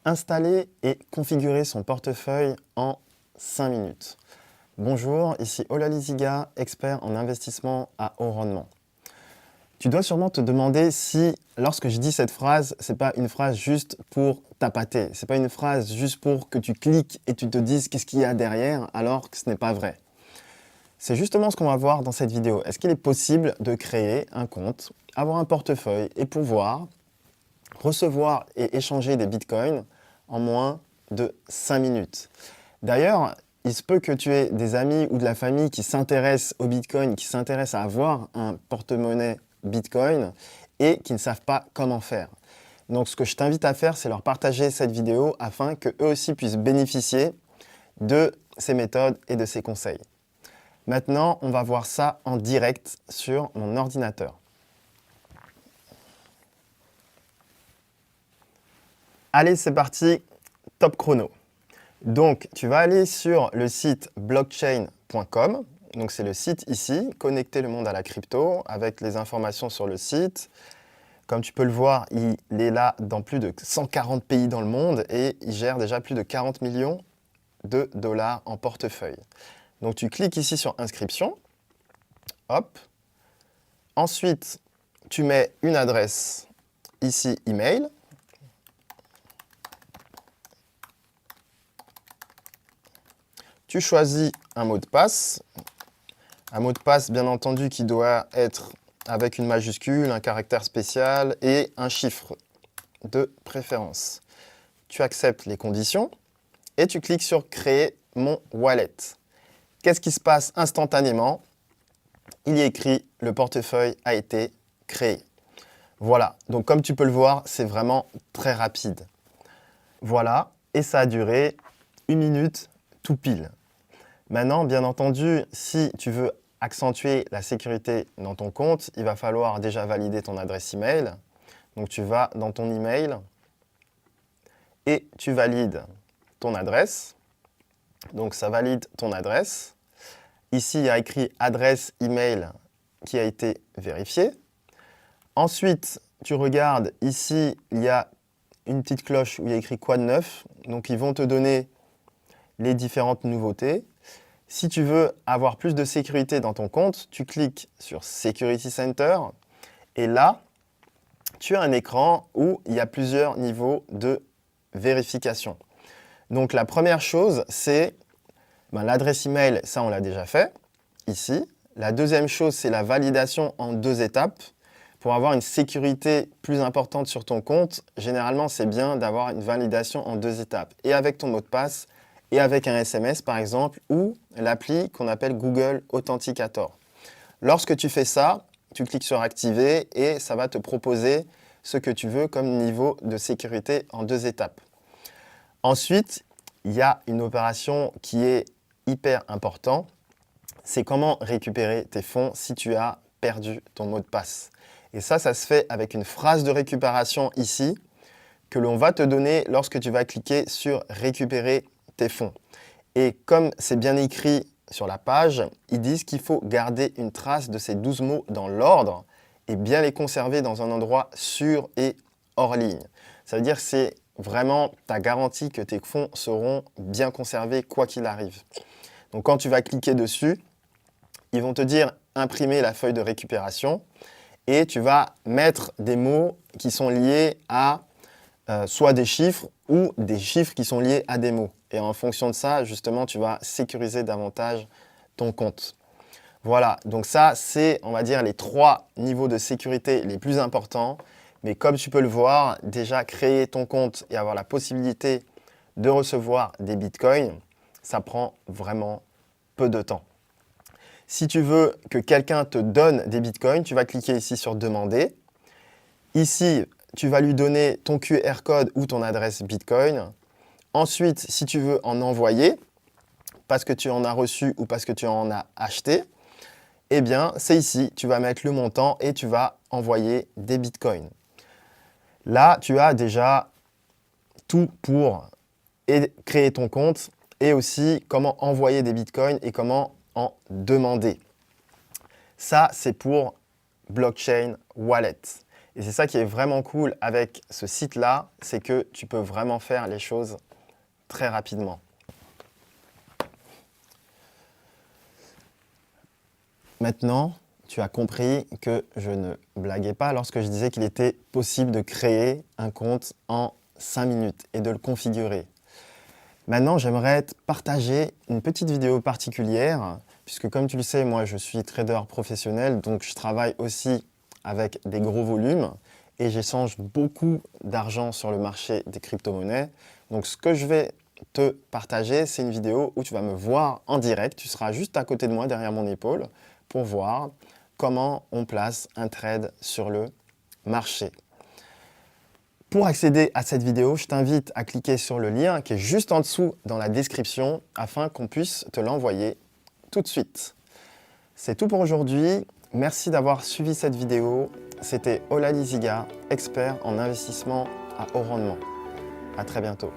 Installer et configurer son portefeuille en 5 minutes. Bonjour, ici Ola Liziga, expert en investissement à haut rendement. Tu dois sûrement te demander si, lorsque je dis cette phrase, ce n'est pas une phrase juste pour tapater. Ce n'est pas une phrase juste pour que tu cliques et tu te dises qu'est-ce qu'il y a derrière, alors que ce n'est pas vrai. C'est justement ce qu'on va voir dans cette vidéo. Est-ce qu'il est possible de créer un compte, avoir un portefeuille et pouvoir recevoir et échanger des bitcoins en moins de 5 minutes. D'ailleurs, il se peut que tu aies des amis ou de la famille qui s'intéressent au bitcoin, qui s'intéressent à avoir un porte-monnaie bitcoin et qui ne savent pas comment faire. Donc ce que je t'invite à faire, c'est leur partager cette vidéo afin qu'eux aussi puissent bénéficier de ces méthodes et de ces conseils. Maintenant, on va voir ça en direct sur mon ordinateur. Allez, c'est parti, top chrono. Donc, tu vas aller sur le site blockchain.com. Donc, c'est le site ici, connecter le monde à la crypto, avec les informations sur le site. Comme tu peux le voir, il est là dans plus de 140 pays dans le monde et il gère déjà plus de 40 millions de dollars en portefeuille. Donc, tu cliques ici sur inscription. Hop. Ensuite, tu mets une adresse ici, email. Tu choisis un mot de passe. Un mot de passe, bien entendu, qui doit être avec une majuscule, un caractère spécial et un chiffre de préférence. Tu acceptes les conditions et tu cliques sur « Créer mon wallet ». Qu'est-ce qui se passe instantanément? Il y est écrit « Le portefeuille a été créé ». Voilà, donc comme tu peux le voir, c'est vraiment très rapide. Voilà, et ça a duré 1 minute tout pile. Maintenant, bien entendu, si tu veux accentuer la sécurité dans ton compte, il va falloir déjà valider ton adresse email. Donc, tu vas dans ton email et tu valides ton adresse. Donc, ça valide ton adresse. Ici, il y a écrit adresse email qui a été vérifiée. Ensuite, tu regardes, ici, il y a une petite cloche où il y a écrit quoi de neuf. Donc, ils vont te donner les différentes nouveautés. Si tu veux avoir plus de sécurité dans ton compte, tu cliques sur Security Center et là, tu as un écran où il y a plusieurs niveaux de vérification. Donc la première chose, c'est l'adresse email, ça on l'a déjà fait, ici. La deuxième chose, c'est la validation en 2 étapes. Pour avoir une sécurité plus importante sur ton compte, généralement c'est bien d'avoir une validation en 2 étapes. Et avec ton mot de passe, et avec un SMS par exemple, ou l'appli qu'on appelle Google Authenticator. Lorsque tu fais ça, tu cliques sur Activer et ça va te proposer ce que tu veux comme niveau de sécurité en 2 étapes. Ensuite, il y a une opération qui est hyper importante, c'est comment récupérer tes fonds si tu as perdu ton mot de passe. Et ça se fait avec une phrase de récupération ici, que l'on va te donner lorsque tu vas cliquer sur Récupérer tes fonds. Et comme c'est bien écrit sur la page, ils disent qu'il faut garder une trace de ces 12 mots dans l'ordre et bien les conserver dans un endroit sûr et hors ligne. Ça veut dire que c'est vraiment ta garantie que tes fonds seront bien conservés quoi qu'il arrive. Donc quand tu vas cliquer dessus, ils vont te dire imprimer la feuille de récupération et tu vas mettre des mots qui sont liés à soit des chiffres ou des chiffres qui sont liés à des mots. Et en fonction de ça, justement, tu vas sécuriser davantage ton compte. Voilà, donc ça, c'est, on va dire, les 3 niveaux de sécurité les plus importants. Mais comme tu peux le voir, déjà créer ton compte et avoir la possibilité de recevoir des bitcoins, ça prend vraiment peu de temps. Si tu veux que quelqu'un te donne des bitcoins, tu vas cliquer ici sur « Demander ». Ici, tu vas lui donner ton QR code ou ton adresse Bitcoin. Ensuite, si tu veux en envoyer, parce que tu en as reçu ou parce que tu en as acheté, eh bien, c'est ici. Tu vas mettre le montant et tu vas envoyer des Bitcoins. Là, tu as déjà tout pour créer ton compte et aussi comment envoyer des Bitcoins et comment en demander. Ça, c'est pour Blockchain Wallet. Et c'est ça qui est vraiment cool avec ce site-là, c'est que tu peux vraiment faire les choses très rapidement. Maintenant, tu as compris que je ne blaguais pas lorsque je disais qu'il était possible de créer un compte en 5 minutes et de le configurer. Maintenant, j'aimerais te partager une petite vidéo particulière, puisque comme tu le sais, moi je suis trader professionnel, donc je travaille aussi avec des gros volumes et j'échange beaucoup d'argent sur le marché des crypto-monnaies. Donc ce que je vais te partager, c'est une vidéo où tu vas me voir en direct, tu seras juste à côté de moi, derrière mon épaule, pour voir comment on place un trade sur le marché. Pour accéder à cette vidéo, je t'invite à cliquer sur le lien qui est juste en dessous dans la description afin qu'on puisse te l'envoyer tout de suite. C'est tout pour aujourd'hui. Merci d'avoir suivi cette vidéo. C'était Ola Liziga, expert en investissement à haut rendement. À très bientôt.